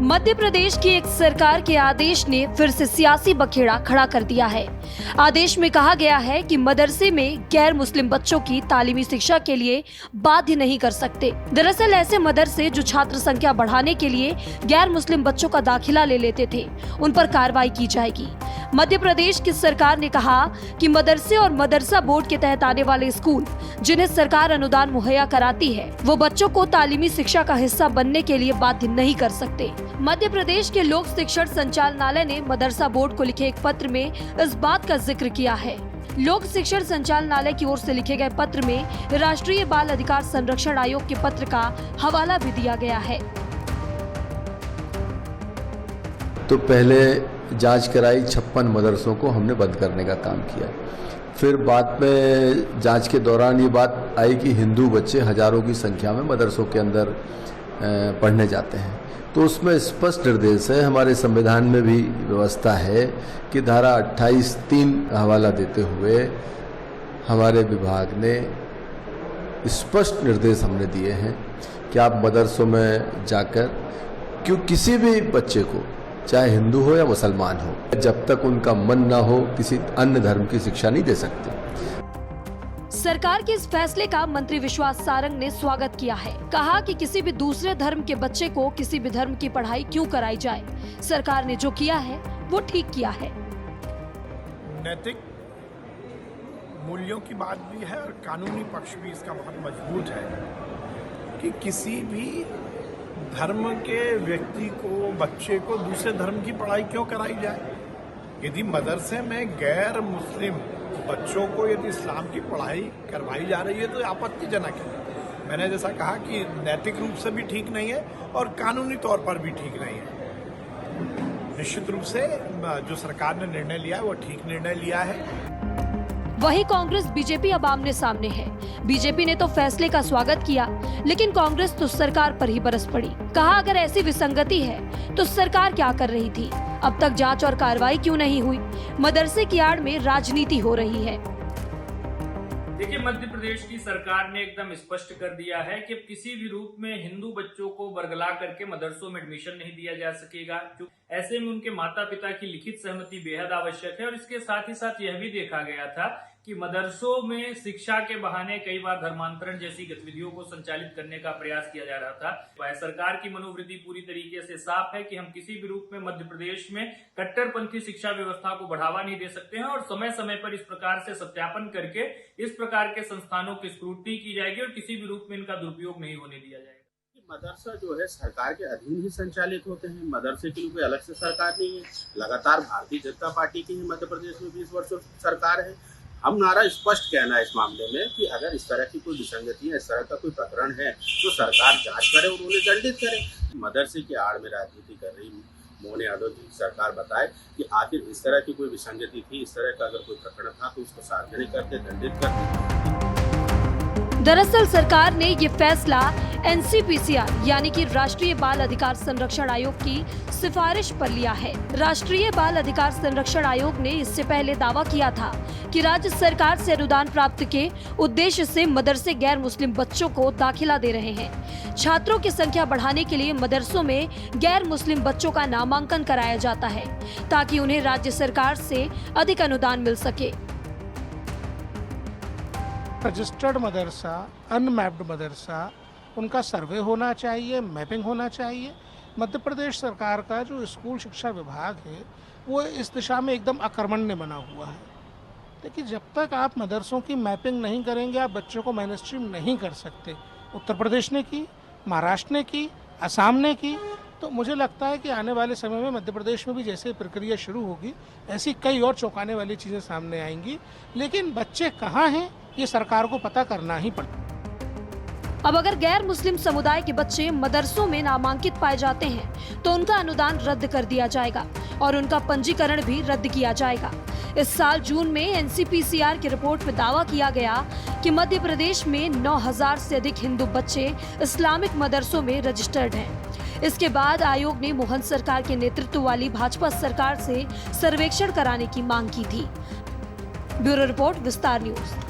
मध्य प्रदेश की एक सरकार के आदेश ने फिर से सियासी बखेड़ा खड़ा कर दिया है। आदेश में कहा गया है कि मदरसे में गैर मुस्लिम बच्चों की तालीमी शिक्षा के लिए बाध्य नहीं कर सकते। दरअसल ऐसे मदरसे जो छात्र संख्या बढ़ाने के लिए गैर मुस्लिम बच्चों का दाखिला ले लेते थे, उन पर कार्रवाई की जाएगी। मध्य प्रदेश की सरकार ने कहा कि मदरसे और मदरसा बोर्ड के तहत आने वाले स्कूल जिन्हें सरकार अनुदान मुहैया कराती है, वो बच्चों को तालीमी शिक्षा का हिस्सा बनने के लिए बाध्य नहीं कर सकते। मध्य प्रदेश के लोक शिक्षण संचालनालय ने मदरसा बोर्ड को लिखे एक पत्र में इस बात का जिक्र किया है। लोक शिक्षण संचालनालय की ओर से लिखे गए पत्र में राष्ट्रीय बाल अधिकार संरक्षण आयोग के पत्र का हवाला भी दिया गया है। तो पहले जांच कराई, 56 मदरसों को हमने बंद करने का काम किया। फिर बाद में जांच के दौरान ये बात आई कि हिंदू बच्चे हजारों की संख्या में मदरसों के अंदर पढ़ने जाते हैं। तो उसमें स्पष्ट निर्देश है, हमारे संविधान में भी व्यवस्था है कि धारा 28(3) का हवाला देते हुए हमारे विभाग ने स्पष्ट निर्देश हमने दिए हैं कि आप मदरसों में जाकर क्यों किसी भी बच्चे को, चाहे हिंदू हो या मुसलमान हो, जब तक उनका मन ना हो किसी अन्य धर्म की शिक्षा नहीं दे सकते। सरकार के इस फैसले का मंत्री विश्वास सारंग ने स्वागत किया है। कहा कि किसी भी दूसरे धर्म के बच्चे को किसी भी धर्म की पढ़ाई क्यों कराई जाए, सरकार ने जो किया है वो ठीक किया है। नैतिक मूल्यों की बात भी है और कानूनी पक्ष भी इसका बहुत मजबूत है कि किसी भी धर्म के व्यक्ति को, बच्चे को दूसरे धर्म की पढ़ाई क्यों कराई जाए। यदि मदरसे में गैर मुस्लिम बच्चों को यदि इस्लाम की पढ़ाई करवाई जा रही है तो आपत्तिजनक है। मैंने जैसा कहा कि नैतिक रूप से भी ठीक नहीं है और कानूनी तौर पर भी ठीक नहीं है। निश्चित रूप से जो सरकार ने निर्णय लिया है वो ठीक निर्णय लिया है। वहीं कांग्रेस बीजेपी अब आमने सामने है। बीजेपी ने तो फैसले का स्वागत किया, लेकिन कांग्रेस तो सरकार पर ही बरस पड़ी। कहा अगर ऐसी विसंगति है तो सरकार क्या कर रही थी, अब तक जांच और कार्रवाई क्यों नहीं हुई। मदरसे की आड़ में राजनीति हो रही है। देखिए, मध्य प्रदेश की सरकार ने एकदम स्पष्ट कर दिया है कि अब किसी भी रूप में हिंदू बच्चों को बरगला करके मदरसों में एडमिशन नहीं दिया जा सकेगा। ऐसे में उनके माता पिता की लिखित सहमति बेहद आवश्यक है। और इसके साथ ही साथ यह भी देखा गया था कि मदरसों में शिक्षा के बहाने कई बार धर्मांतरण जैसी गतिविधियों को संचालित करने का प्रयास किया जा रहा था। सरकार की मनोवृत्ति पूरी तरीके से साफ है कि हम किसी भी रूप में मध्य प्रदेश में कट्टरपंथी शिक्षा व्यवस्था को बढ़ावा नहीं दे सकते हैं और समय समय पर इस प्रकार से सत्यापन करके इस प्रकार के संस्थानों की स्क्रूटनी की जाएगी और किसी भी रूप में इनका दुरुपयोग नहीं होने दिया जाएगा। मदरसा जो है सरकार के अधीन ही संचालित होते हैं। मदरसे के लिए कोई अलग से सरकार नहीं है। लगातार भारतीय जनता पार्टी की ही मध्य प्रदेश में 20 वर्षों सरकार है। हम नारा स्पष्ट कहना है इस मामले में कि अगर इस तरह की कोई विसंगति है, इस तरह का कोई प्रकरण है तो सरकार जांच करे और उन्हें दंडित करे। मदरसे की आड़ में राजनीति कर रही मोहन यादव जी सरकार बताए कि आखिर इस तरह की कोई विसंगति थी, इस तरह का अगर कोई प्रकरण था तो उसको सार्वजनिक करते, दंडित करते। दरअसल सरकार ने ये फैसला NCPCR यानी कि राष्ट्रीय बाल अधिकार संरक्षण आयोग की सिफारिश पर लिया है। राष्ट्रीय बाल अधिकार संरक्षण आयोग ने इससे पहले दावा किया था कि राज्य सरकार से अनुदान प्राप्त के उद्देश्य से मदरसे गैर मुस्लिम बच्चों को दाखिला दे रहे हैं। छात्रों की संख्या बढ़ाने के लिए मदरसों में गैर मुस्लिम बच्चों का नामांकन कराया जाता है ताकि उन्हें राज्य सरकार से अधिक अनुदान मिल सके। रजिस्टर्ड मदरसा, अनमैप्ड मदरसा, उनका सर्वे होना चाहिए, मैपिंग होना चाहिए। मध्य प्रदेश सरकार का जो स्कूल शिक्षा विभाग है वो इस दिशा में एकदम अकर्मण्य बना हुआ है। देखिए, जब तक आप मदरसों की मैपिंग नहीं करेंगे आप बच्चों को मेनस्ट्रीम नहीं कर सकते। उत्तर प्रदेश ने की, महाराष्ट्र ने की, असम ने की, तो मुझे लगता है कि आने वाले समय में मध्य प्रदेश में भी जैसे प्रक्रिया शुरू होगी ऐसी कई और चौंकाने वाली चीज़ें सामने आएंगी। लेकिन बच्चे कहाँ हैं ये सरकार को पता करना ही पड़ेगा। अब अगर गैर मुस्लिम समुदाय के बच्चे मदरसों में नामांकित पाए जाते हैं तो उनका अनुदान रद्द कर दिया जाएगा और उनका पंजीकरण भी रद्द किया जाएगा। इस साल जून में NCPCR की रिपोर्ट में दावा किया गया कि मध्य प्रदेश में 9000 से अधिक हिंदू बच्चे इस्लामिक मदरसों में रजिस्टर्ड हैं। इसके बाद आयोग ने मोहन सरकार के नेतृत्व वाली भाजपा सरकार से सर्वेक्षण कराने की मांग की थी। ब्यूरो रिपोर्ट, विस्तार न्यूज।